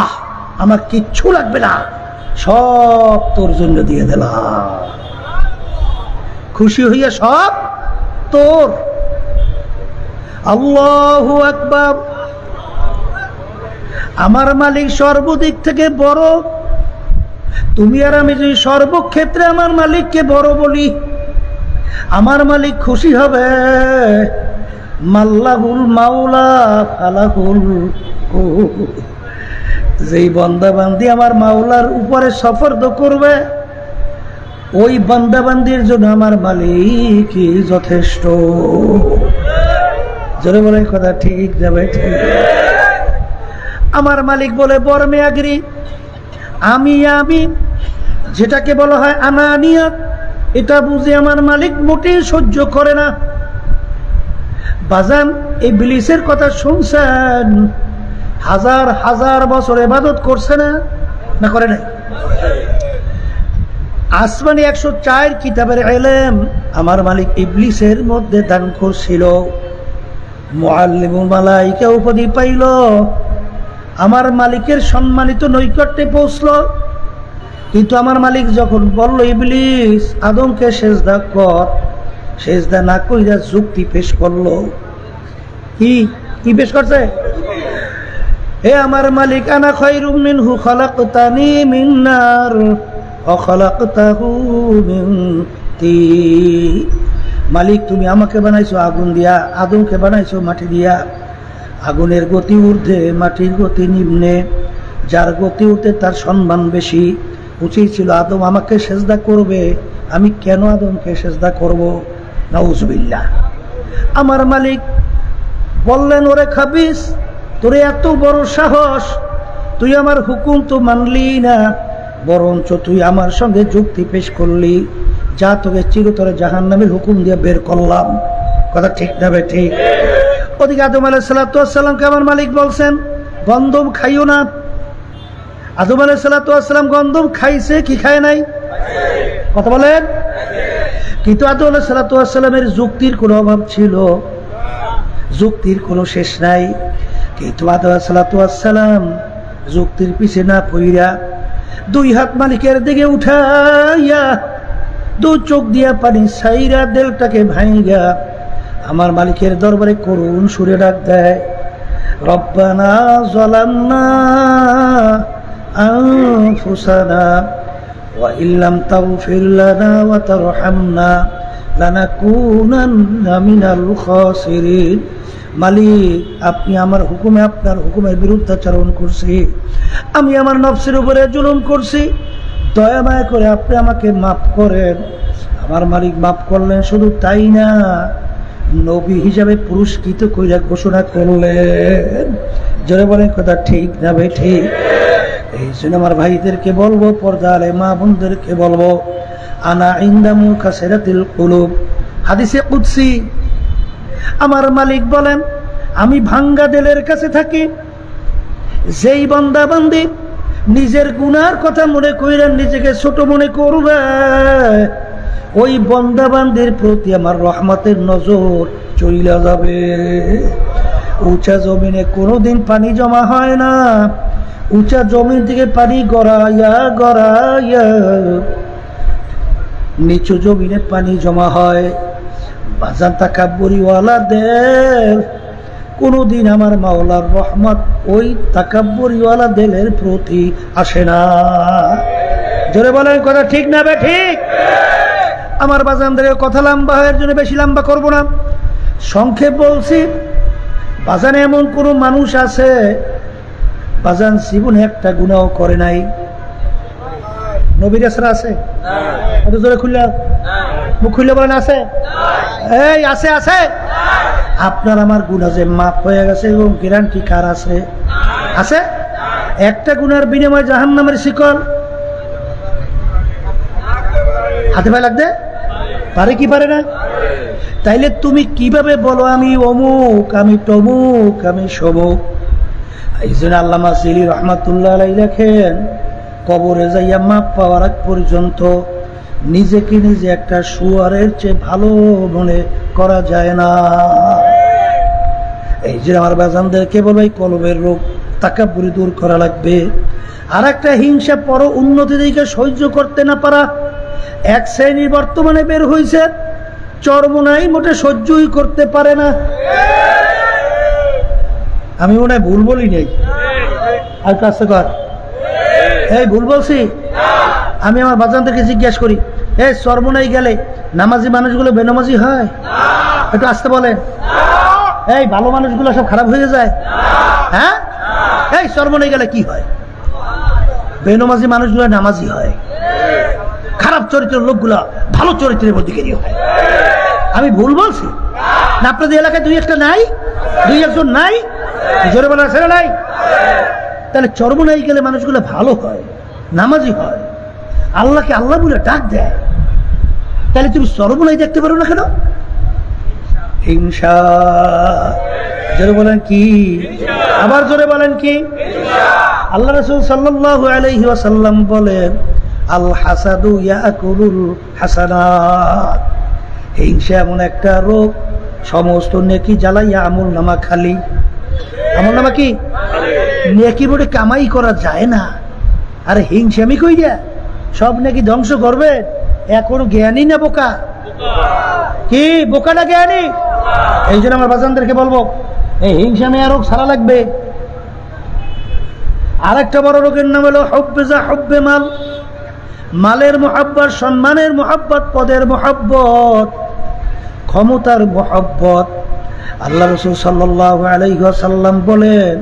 আমার কিচ্ছু লাগবে না, সব তোর জন্য দিয়ে দিলাম। খুশি হইয়া সব তোর। আল্লাহু আকবার। আমার মালিক সর্বদিক থেকে বড়, তুমি আর আমি যদি সর্বক্ষেত্রে আমার মালিককে বড় বলি, আমার মালিক খুশি হবে। মাল্লাহুল মাওলা ফালাহুল, যেই বান্দাবান্দি আমার মাওলার উপরে সফরদ করবে ওই বান্দাবান্দির জন্য আমার মালিক যথেষ্ট। জোরে বলে কথা ঠিক যাবে? ঠিক। আমার মালিক বলে বর্মে আগ্রি, আমি যেটাকে বলা হয় আনানিয়াত, এটা বুঝে আমার মালিক মোটেই সহ্য করে না। বাজান ইবলিসের কথা শুনছেন? হাজার হাজার বছর ইবাদত করছে না? না করে নাই? আসমানি 104 কিতাবের ইলম আমার মালিক ইবলিসের মধ্যে দান করছিল। মুআল্লিমুল মালায়েকা উপাধি পাইল, আমার মালিকের সম্মানিত নৈকট্যে পৌঁছলো। কিন্তু আমার মালিক যখন বলল ইবলিস আদমকে সেজদা কর, সেজদা না কইরা যুক্তি পেশ করলো। কি পেশ করছে? হে আমার মালিক আনা খায়রুম মিনহু খালাকতানি মিন নার ওয়া খালাকতাহু মিন তিন। মালিক তুমি আমাকে বানাইছো আগুন দিয়া, আদমকে বানাইছো মাটি দিয়া। আগুনের গতি ঊর্ধ্বে, মাটির গতি নিম্নে, যার গতি ঊর্ধ্বে তার সম্মান বেশি। উচিত ছিল আদম আমাকে সেজদা করবে, আমি কেন আদমকে সেজদা করব? নাউজুবিল্লাহ। আমার মালিক বললেন ওরে খাবিস, তোরে এত বড় সাহস, তুই আমার হুকুম তো মানলি না, বরঞ্চ তুই আমার সঙ্গে যুক্তি পেশ করলি। যা তোকে চিরতরে জাহান্নামের হুকুম দিয়ে বের করলাম। কথা ঠিক না বে? ঠিক। ওদিকে আদম আলাইহিস সালামকে আমার মালিক বলছেন গন্ধম খাইও না। আদম আলাইহিস সালাম গন্ধম খাইছে কি খায় নাই? কথা বলেন। কিন্তু আদম আলাইহিস সালামের যুক্তির কোনো অভাব ছিল, যুক্তির কোনো শেষ নাই। কিন্তু আদম আলাইহিস সালাম যুক্তির পিছে না পইরা 2 হাত মালিকের দিকে উঠাইয়া 2 চোখ দিয়া পানি ছাইরা দেলটাকে ভাঙিয়া আমার মালিকের দরবারে করুণ সুরে ডাক দেয়, রব্বানা যালামনা আনফুসানা ওয়া ইল্লাম তাগফির লানা ওয়া তারহামনা লানাকুনান্না মিনাল খাসিরিন। মালিক আপনি আমার হুকুমে, আপনার হুকুমের বিরুদ্ধাচরণ করছি, আমি আমার নফসের উপরে জুলুম করছি, দয়া মায়া করে আপনি আমাকে মাফ করেন। আমার মালিক মাফ করলেন, শুধু তাই না নবী হিসাবে পুরস্কৃত কইরা ঘোষণা করলেন। জোরে বলেন কথা ঠিক না ভাই? ঠিক। এই জন্য আমার ভাইদেরকে বলবো, পর্দার মা বোনদেরকে বলবো, আনা ইনদা মুকাসিরাতিল কুলুব। হাদিসে কুদসি, আমার মালিক বলেন আমি ভাঙ্গা দিলের কাছে থাকি। যেই বান্দা বান্দি নিজের গুনার কথা মনে কইরা নিজেকে ছোট মনে করবে, ওই বান্দা বান্দির প্রতি আমার রহমতের নজর চইলা যাবে। উঁচা জমিনে কোনোদিন পানি জমা হয় না, উঁচা জমিন থেকে পানি গড়াইয়া গড়াইয়া নিচু জমিনে পানি জমা হয়। বাজান তাকাব্বুরিওয়ালাদের কোনদিন আমার মাওলার রহমত ওই তাকাব্বুরিওয়ালা দিলের প্রতি আসে না। জোরে বলেন কথা ঠিক না বে ঠিক? আমার বাজানদের কথা লম্বা হওয়ার জন্য বেশি লম্বা করব না, সংক্ষেপ বলছি। বাজানে এমন কোন মানুষ আছে বাজান জীবনে একটা গুনাহ করে নাই? নবীর আসরা আছে? এত জোরে খুললে মুখ খুললে বলেন আছে? এই আছে আছে। আপনার আমার গুনাহ যে মাফ হয়ে গেছে এবং গ্যারান্টি কার আছে? আছে? একটা গুনার বিনিময়ে জাহান্নামের শিকল হাতে পায়ে লাগতে পারে কি পারে না? তাইলে তুমি কিভাবে বলো আমি অমুক, আমি তমুক, আমি সমুক? এই জন্য আল্লামা সিলি রহমাতুল্লাহ আলাইহি লেখেন, কবরে যাইয়া মাপ পাওয়ার আগ পর্যন্ত নিজেকে নিজে একটা শুয়ারের চেয়ে ভালো মনে করা যায় না। এই যে আমার বাজানদেরকে বলো এই কলবের রোগ তাকাব্বুরি দূর করা লাগবে। আর একটা হিংসা পর উন্নতি দিকে সহ্য করতে না পারা। এক শ্রেণী বর্তমানে বের হয়েছে চরমনাই মোটে সহ্যই করতে পারে না। আমি মনে হয় ভুল বলি নাই, আর কাছে কর এই ভুল বলছি? আমি আমার বাজানদেরকে জিজ্ঞাসা করি, এই চরমনাই গেলে নামাজি মানুষগুলো বেনামাজি হয়? একটু আসতে বলেন। এই ভালো মানুষগুলো সব খারাপ হয়ে যায়? হ্যাঁ, এই চরমনাই গেলে কি হয়? বেনামাজি মানুষগুলো নামাজি হয়, খারাপ চরিত্রের লোকগুলা ভালো চরিত্রের মধ্যে গেরিয়ে হয়। আমি ভুল বলছি না? আপনাদের এলাকায় দুই একটা নাই, দুই একজন নাই? জোরে বলা ছেড়ে নাই? তাহলে চরমনাই গেলে মানুষগুলো ভালো হয়, নামাজি হয়, আল্লাহকে আল্লাহ বলে ডাক দেয়। তাহলে তুমি চরমনাই দেখতে পারো না কেন? হিংসা। জোরে বলেন কি? আবার জোরে বলেন কি? আল্লাহ রাসূল সাল্লাল্লাহু আলাইহি ওয়াসাল্লাম বলেন, আল হাসাদু ইয়াকুলুল হাসানাত। হিংসা এমন একটা রোগ, সমস্ত নেকি জ্বালাইয়া আমল নামা খালি। আমল নামা কি? নেকি বলে কামাই করা যায় না। আরে হিংসামি কইরা সব নাকি ধ্বংস করবে? এখনো জ্ঞানী না বোকা? কি বোকা না জ্ঞানী? এই জন্য আমার বাজানদেরকে বলবো এই হিংসামি রোগ সারা লাগবে। আর একটা বড় রোগের নাম হলো হুব্বে হুব্বে মাল। মালের মোহাব্বত, সম্মানের মোহাব্বত, পদের মোহাব্বত, ক্ষমতার মোহাব্বত। আল্লাহ রাসূল সাল্লাল্লাহু আলাইহি ওয়াসাল্লাম বলেন,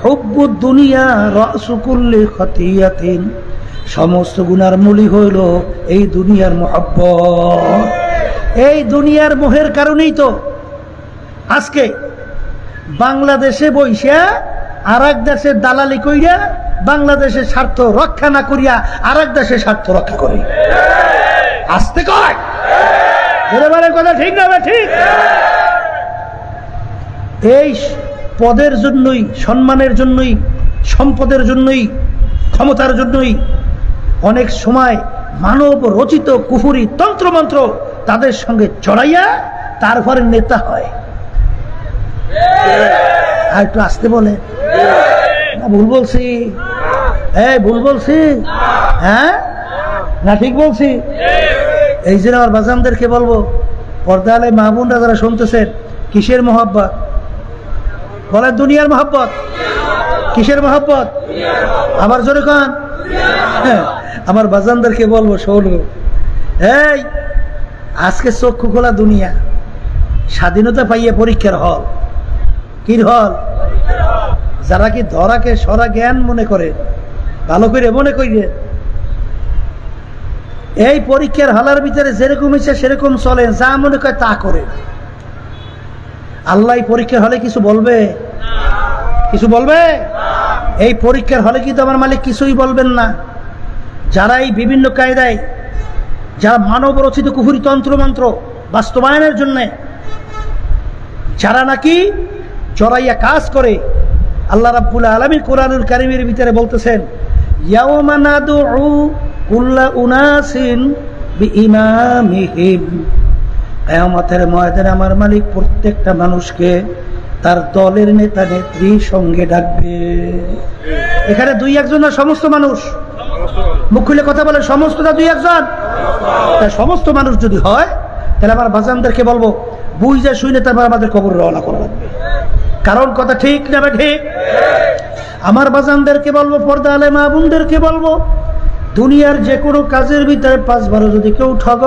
হুব্বুদ দুনিয়া রাসু কুল্লি খতিয়াতিন। সমস্ত গুনার মূলই হইল এই দুনিয়ার মোহাব্বত। এই দুনিয়ার মোহের কারণেই তো আজকে বাংলাদেশে বইসা আর এক দেশের দালালি কইরা বাংলাদেশের স্বার্থ রক্ষা না করিয়া আর এক দেশের স্বার্থ রক্ষা করি। আসতে কয় কথা ঠিক না? ঠিক। এই পদের জন্যই, সম্মানের জন্যই, সম্পদের জন্যই, ক্ষমতার জন্যই অনেক সময় মানব রচিত কুফুরি তন্ত্রমন্ত্র তাদের সঙ্গে জড়াইয়া তারপরে নেতা হয়। আর একটু আসতে বলে না? ভুল বলছি? এই ভুল বলছি? হ্যাঁ না ঠিক বলছি? এই জন্য আমার বাজানদেরকে বলবো, পর্দা আলাই মা বোনরা যারা শুনতেছেন, কিসের মহব্বত বলে? দুনিয়ার মহব্বত। কিসের মহব্বত? আবার জোরে কান। হ্যাঁ, আমার বাজানদেরকে বলবো, শোনো, এই আজকে চক্ষু খোলা দুনিয়া, স্বাধীনতা পাইয়ে পরীক্ষার হল। কি হল? যারা কি ধরাকে সরা জ্ঞান মনে করে, ভালো করে মনে করে, এই পরীক্ষার হলের ভিতরে যেরকম ইচ্ছা সেরকম চলে, যা মনে করে তা করে। আল্লাহ পরীক্ষার হলে কিছু বলবে? কিছু বলবে? এই পরীক্ষার হলে কিন্তু আমার মালিক কিছুই বলবেন না। যারা এই বিভিন্ন কায়দায় যারা মানব রচিত কুফরি তন্ত্রমন্ত্র বাস্তবায়নের জন্য যারা নাকি জড়াইয়া কাজ করে, আল্লাহ রাব্বুল আলামিন কোরআনুল কারীমের ভিতরে বলতেছেন, ইয়াওমা নাদউ কুল্লা উনাসিন বিইমামিহিম, কিয়ামতের ময়দানে আমার মালিক প্রত্যেকটা মানুষকে তার দলের নেতা নেত্রীর সঙ্গে ডাকবে। এখানে দুই একজন না সমস্ত মানুষ? মুখ খুলে কথা বলে, সমস্ত না দুই একজন? সমস্ত মানুষ যদি হয় তাহলে আমার বাজানদেরকে বলবো বুঝে শুনে তারপর আমাদের কবর রওনা করা লাগবে। কারণ কথা ঠিক না ঠিক? আমার বাজানদেরকে বলবো, পর্দা আলে মা বোনদেরকে বলবো, দুনিয়ার যে কোনো কাজের ভিতরে 5 বারো যদি কেউ ঠগ,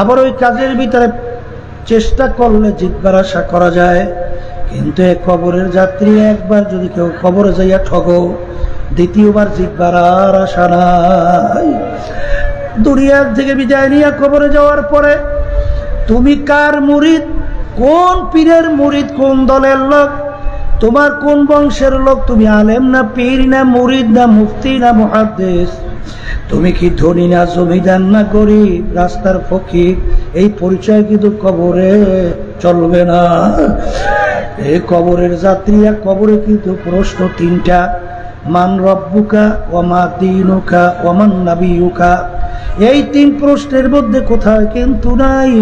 আবার ওই কাজের ভিতরে চেষ্টা করলে জিতবার আশা করা যায়, কিন্তু এই কবরের যাত্রী একবার যদি কেউ কবরে যাইয়া ঠগ, দ্বিতীয়বার জিতবার আর আশা নাই। দুনিয়ার থেকে বিদায় নিয়ে কবরে যাওয়ার পরে তুমি কার মুরিদ, কোন পীরের মুরিদ, কোন দলের লোক, তোমার কোন বংশের লোক, তুমি আলেম না পীর না মুরিদ না মুফতি না মুহাদ্দিস, তুমি কি ধনী না জমিদার না গরিব রাস্তার ফকির, এই পরিচয় কিন্তু কবরে চলবে না। এই কবরের যাত্রী, কবরে কিন্তু প্রশ্ন 3টা, মান রব্বুকা ওয়া মা দীনুকা ওয়া মান নাবিয়ুকা। এই 3 প্রশ্নের মধ্যে কোথায় কিন্তু নাই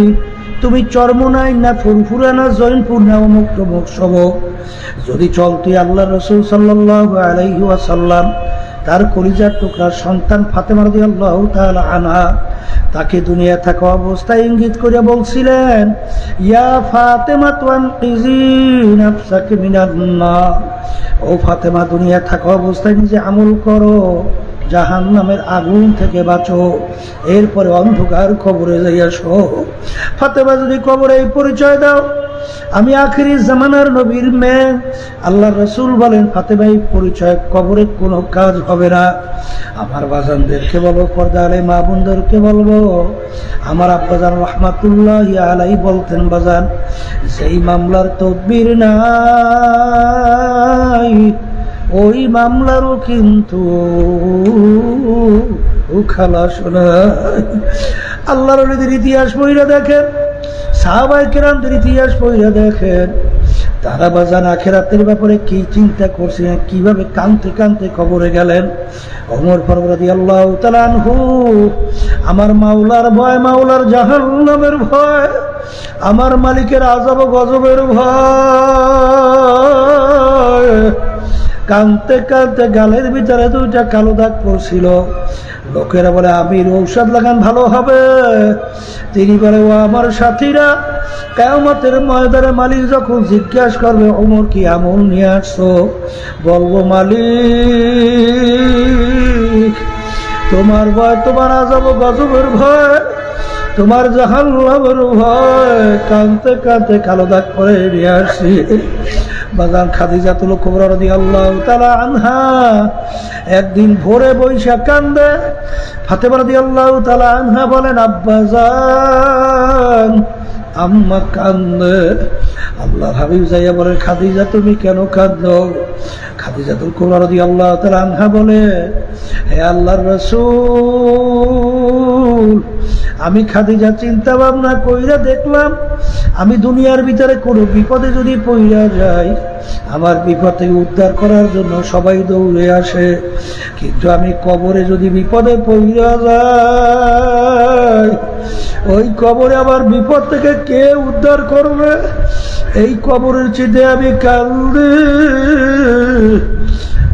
তুমি চরমনাই না ফুরফুরা না জৈনপুর না অমুক তমুক সবক। যদি চলতি আল্লাহ রাসূল সাল্লাল্লাহু আলাইহি ওয়াসাল্লাম তার কলিজার টুকরার সন্তান ফাতেমা রাদিয়াল্লাহু তাআলা আনহা তাকে দুনিয়া থাকা অবস্থায় ইঙ্গিত করে বলছিলেন, ইয়া ফাতেমা তুনকিজি নাফসাকা মিনান নার, ও ফাতেমা দুনিয়া থাকা অবস্থায় নিজে আমল করো, জাহান্নামের আগুন থেকে বাঁচো, এরপরে অন্ধকার কবরে যাইয়া শো। ফাতেমা যদি কবরে এই পরিচয় দাও, আমি আখিরি জামানার নবীর মেয়ে, আল্লাহ রাসূল বলেন ফাতেমা এই পরিচয় কবরে কোনো কাজ হবে না। আমার বাজানদেরকে বলবো, পর্দা আলে মা বোনদেরকে বলবো, আমার আব্বাজান রাহমাতুল্লাহি আলাইহি বলতেন, বাজান যেই মামলার তদবির নাই ওই মামলারও কিন্তু খালাস নাই। আল্লাহর ওলিদের ইতিহাস পড়িয়া দেখেন, সাহাবায়ে কেরামদের ইতিহাস পড়িয়া দেখেন, তারা বাজান আখিরাতের ব্যাপারে কি চিন্তা করছেন, কিভাবে কাঁদতে কাঁদতে কবরে গেলেন। ওমর ফারুক রাদিয়াল্লাহু তাআলা আনহু, আমার মাওলার ভয়, মাওলার জাহান্নামের ভয়, আমার মালিকের আযাব গজবের ভয়, কাঁদতে কাঁদতে গালের ভিতরে 2টা কালো দাগ পড়ছিল। লোকেরা বলে আমির ঔষধ লাগান ভালো হবে, তিনি বলে ও আমার সাথীরা, কিয়ামতের ময়দানে মালিক যখন জিজ্ঞাসা করবে ওমর কি আমল নিয়ে আসছো, বলবো মালিক তোমার ভয়, তোমার আযাব গজবের ভয়, তোমার জাহান্নামের ভয়, কাঁদতে কাঁদতে কালো দাগ করে নিয়ে আসছি। বাজান খাদিজাতুল কুবরা রাদিয়াল্লাহু তাআলা আনহা একদিন ভোরে বৈশা কান্দে। ফাতেমা রাদিয়াল্লাহু তাআলা আনহা বলেন, আব্বাজান আম্মা কান্দে। আল্লাহর হাবিব যাইয়া বলেন, খাদিজা তুমি কেন কাঁদো? খাদিজাতুল কুবরা রাদিয়াল্লাহু তাআলা আনহা বলে, হে আল্লাহর রাসূল, আমি খাদিজা চিন্তা ভাবনা কইরা দেখলাম, আমি দুনিয়ার ভিতরে কোনো বিপদে যদি পইরা যাই, আমার বিপদ থেকে উদ্ধার করার জন্য সবাই দৌড়ে আসে, কিন্তু আমি কবরে যদি বিপদে পইরা যাই, ওই কবরে আমার বিপদ থেকে কে উদ্ধার করবে? এই কবরের চিঠে আমি কান্দি।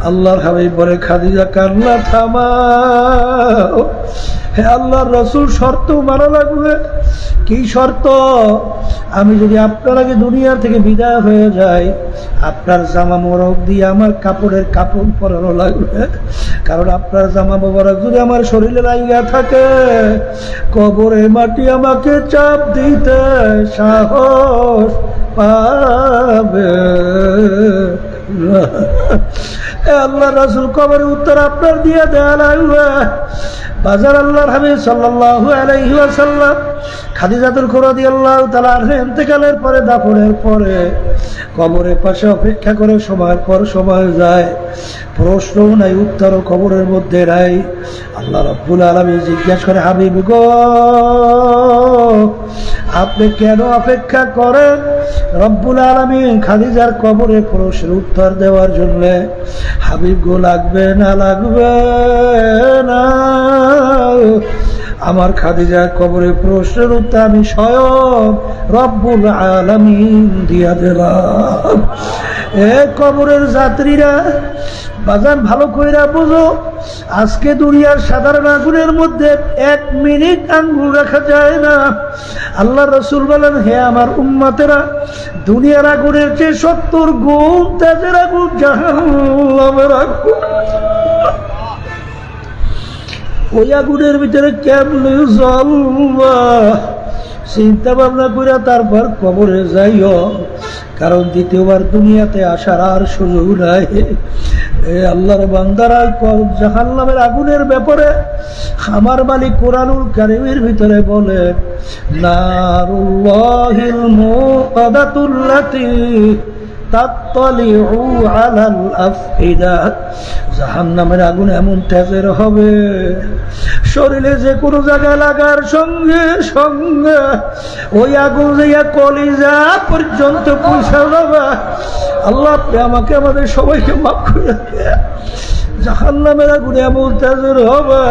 আল্লাহর হাবিব বলে, খাদিজা কান্না থামাও, হে আল্লাহর রাসূল শর্ত মানা লাগবে। কি শর্ত? আমি যদি আপনার আগে দুনিয়া থেকে বিদায় হয়ে যাই, আপনার জামা মোবারক দিয়ে আমার কাপড়ের কাপড় পরানো লাগবে, কারণ আপনার জামা মোবারক যদি আমার শরীরে লাগিয়া থাকে, কবরে মাটি আমাকে চাপ দিতে সাহস পাবে। আল্লাহ রাসূল কবরে উত্তর আপনার দিয়ে দেয়া লাগবে। বাজার আল্লাহর হাবিব সাল্লাল্লাহু আলাইহি ওয়াসাল্লাম খাদিজাতুল কুবরা রাদিয়াল্লাহু তাআলা আনহা ইন্তেকালের পরে, দাফনের পরে কবরের পাশে অপেক্ষা করে সময়ের পর সময় যায়, প্রশ্নও নাই, উত্তরও কবরের মধ্যে নাই। আল্লাহ রাব্বুল আলামিন জিজ্ঞাসা করে, হাবিব গো, আপনি কেন অপেক্ষা করেন? রব্বুল আলামিন খাদিজার কবরে প্রশ্নের উত্তর দেওয়ার জন্য। হাবিব গো, লাগবে না, লাগবে না, আমার খাদিজার কবরে প্রশ্নের উত্তর আমি স্বয়ং রব্বুল আলামিন দিয়া দিলাম। এ কবরের যাত্রীরা, বাজান ভালো কইরা বুঝো, আজকে দুনিয়ার সাধারণ আগুনের মধ্যে 1 মিনিট আঙ্গুল রাখা যায় না। আল্লাহ রাসূল বলেন, হে আমার উম্মতেরা, দুনিয়ার আগুনের চেয়ে 70 গুণ তেজের আগুন জাহান্নামের আগুন। ওই আগুনের ভিতরে কেমনে জ্বলবা চিন্তা ভাবনা করে তারপর কবরে যাইও, কারণ দ্বিতীয়বার দুনিয়াতে আসার আর সুযোগ নাই। আল্লাহর বান্দারা, জাহান্নামের আগুনের ব্যাপারে আমার মালিক কোরআনুল কারীমের ভিতরে বলেন, নারুল্লাহিল মুকাদাতুল্লাতী তাত্তালিউ আলাল আফইদা, জাহান্নামের আগুন এমন তেজের হবে, শরীরে যে কোনো জায়গায় লাগার সঙ্গে সঙ্গে ওই আগুন যাইয়া কলিজা পর্যন্ত পৌঁছা যাবে। আল্লাহ আমাকে, আমাদের সবাইকে মাফ করে দেন। জাহান্নামের আগুন এমন তেজের হবে,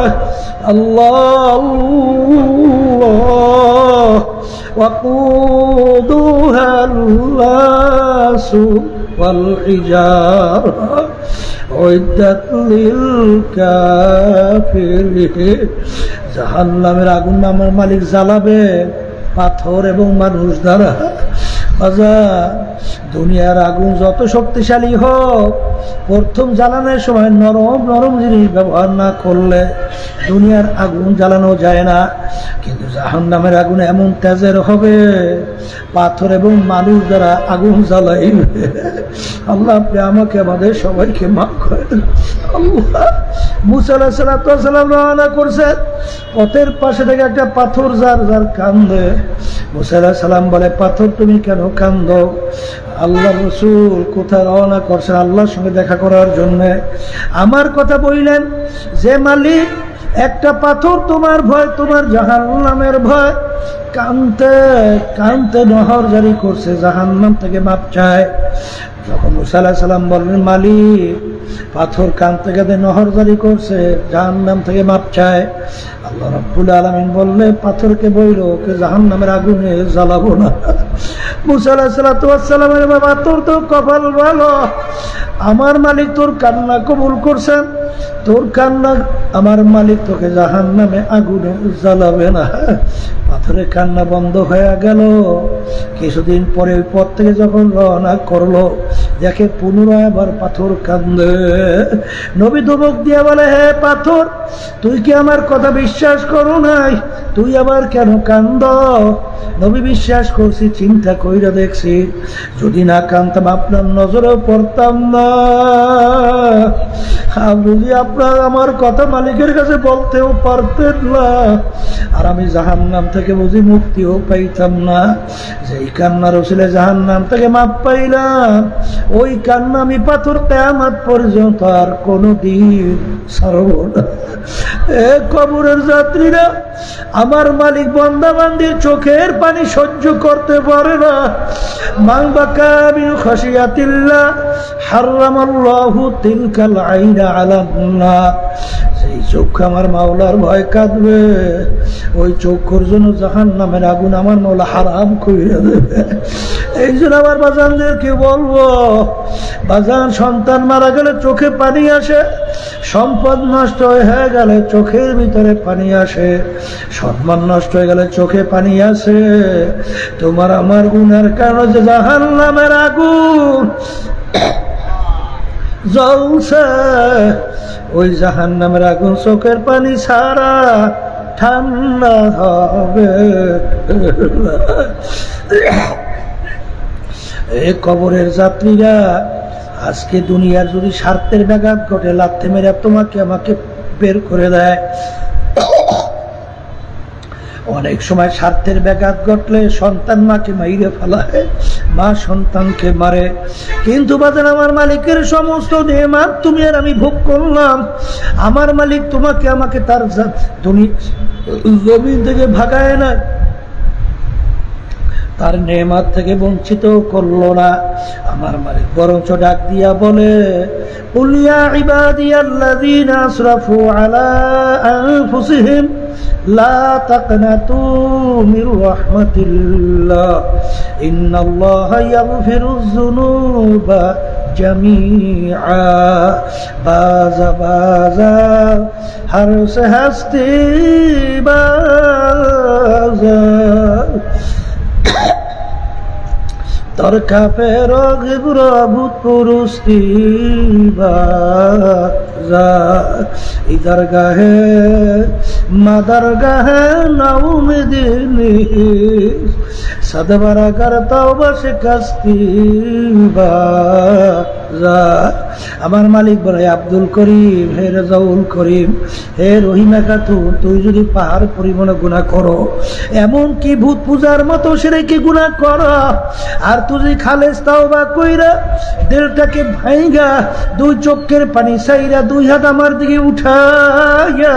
আল্লাহ وقودها الناس والحجارة أعدت للكافرين। জাহান্নামের আগুন আমার মালিক জ্বালাবে পাথর এবং মানুষ দ্বারা। দুনিয়ার আগুন যত শক্তিশালী হোক, প্রথম জ্বালানোর সময় নরম নরম জিনিস ব্যবহার না করলে দুনিয়ার আগুন জ্বালানো যায় না। কিন্তু জাহান্নামের আগুন এমন তেজের হবে, পাথর এবং মানুষ দ্বারা আগুন জ্বালাইবে। আল্লাহ আপনি আমাকে, আমাদের সবাইকে মাফ করেন। আল্লাহ, মুসা আলাইহিস সালাম রওনা করছে, পথের পাশে থেকে একটা পাথর যার যার কান্দে। মুসা আলাইহিস সালাম বলে, পাথর তুমি কেন কান্দো? আল্লাহ রাসূল কোথায় রওনা করছেন? আল্লাহর সঙ্গে দেখা করার জন্য। আমার কথা বললেন যে মালিক, একটা পাথর তোমার ভয়, তোমার জাহান্নামের ভয়, কানতে কানতে নহর জারি করছে, জাহান্নাম থেকে মাপ চায়। যখন মুসা আলাইহিস সালাম বললেন, মালিক পাথর কানতে কাঁদতে নহর জারি করছে, জাহান্নাম থেকে মাপ চায়, আল্লাহ রাব্বুল আলামিন বললে, পাথরকে বইল, ওকে জাহান্নামের আগুনে জ্বালাবো না। মুসা আলাইহিস সালামের বাবা, তোর তো কপাল ভালো, আমার মালিক তোর কান্না কবুল করছেন, তোর কান্না আমার মালিক তোকে জাহান্নামে আগুনে জ্বালাবে না। পাথরের কান্না বন্ধ হয়ে গেল। কিছুদিন পরে ওই পথ থেকে যখন রওনা করলো, দেখে পুনরায় আবার পাথর কান্দে। নবী ধমক দিয়ে বলে, হে পাথর, তুই কি আমার কথা বিশ্বাস করো নাই? তুই আবার কেন কান্দ? নবী, বিশ্বাস করছি, চিন্তা কইরা দেখছি, যদি না কান্দতাম আপনার নজরেও পড়তাম না। যদি আপনার আমার কথা মালিকের কাছে বলতেও পারতেন না, আর আমি জাহান্নাম থেকে বুঝি মুক্তিও পাইতাম না। যেই কান্নার ওসিলে জাহান্নাম থেকে মাপ পাইলাম, ওই কান্না আমি পাথর কিয়ামত পর্যন্ত আর কোনদিন ছাড়ব না। এ কবরের যাত্রীরা, আমার মালিক বান্দা বান্দির চোখের পানি সহ্য করতে পারে না। মান বাকা মিন খাশিয়াতিল্লাহ হারামাল্লাহু তিলকাল আইনা আলান নার। সেই চোখ আমার মাওলার ভয় কাঁদবে, ওই চোখের জন্য জাহান্নামের আগুন আমার মাওলা হারাম কইরা দেবে। এই জন্য আমার বাজানদেরকে বলবো, বাজান, সন্তান মারা গেলে চোখে পানি আসে, সম্পদ নষ্ট হয়ে গেলে চোখের ভিতরে পানি আসে, সম্মান নষ্ট হয়ে গেলে চোখে পানি আসে। তোমার আমার গুনার কারণে যে জাহান্নামের আগুন জ্বলছে, ওই জাহান্নামের আগুন চোখের পানি ছাড়া ঠান্ডা হবে। এ কবরের যাত্রীরা, আজকে দুনিয়ার যদি স্বার্থের ব্যাঘাত ঘটে, লাথি মেরে তোমাকে আমাকে বের করে দেয়, অনেক সময় স্বার্থের ব্যাঘাত ঘটলে সন্তান মাকে মাইরে ফেলায়, মা সন্তানকে মারে। কিন্তু বাজান আমার মালিকের সমস্ত নেয়ামত তুমি আর আমি ভোগ করলাম, আমার মালিক তোমাকে আমাকে তার জমিন থেকে ভাগায় না, তার নেয়ামত থেকে বঞ্চিত করলো না। আমার মালিক বরঞ্চ ডাক দিয়া বলে, কুল ইয়া ইবাদিয়াল্লাযীনা আসরাফু আলা আনফুসিহিম লা তাকনাতু মির রাহমাতিল্লাহ ইন্নাল্লাহা ইয়াগফিরুয যুনুবা জামিআ। বাজা বাজা হর সে হস্তি বাজা তরকা পেরো গিবরা ভূত পুরুস্তি বাজা। ইদার গাহে মাদার গাহে নাউমিদিনী সদবরা করতাও বসে কাস্তি বাজা। আমার মালিক বলে, আব্দুল করিম, হে রাজাউল করিম, হে রহিমা খাতুন, তুই যদি পাহাড় পরিমাণে গুনাহ করো, এমন কি ভূত পূজার মতো শিরকি গুনাহ করো, আর তুই যদি খালেস তাওবা কইরা দিলটাকে ভাঙা দুই চোখের পানি সাইরা দুই হাত আমার দিকে উঠাইয়া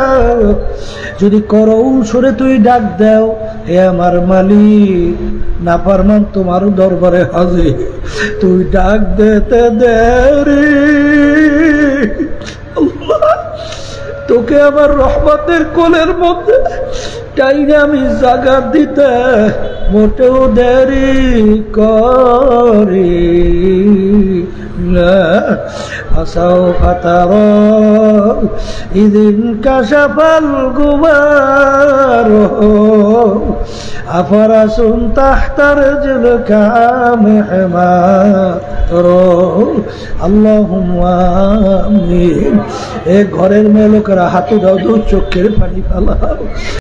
যদি করো সরে তুই ডাক দাও, হে আমার মালিক, নাফরমান তোমার দরবারে হাজির, তুই ডাক দিতে দেরি, তোকে আমার রহমতের কোলের মধ্যে টাইনে আমি জায়গা দিতে মোটেও দেরি করি না। فسوف ترى إذ انكشف الغبار أفرس تحت رجلك محمار اللهم آمين। এক ঘরের মেয়ে লোকেরা হাতে দাও, দু চোখের পানি ফেলাও।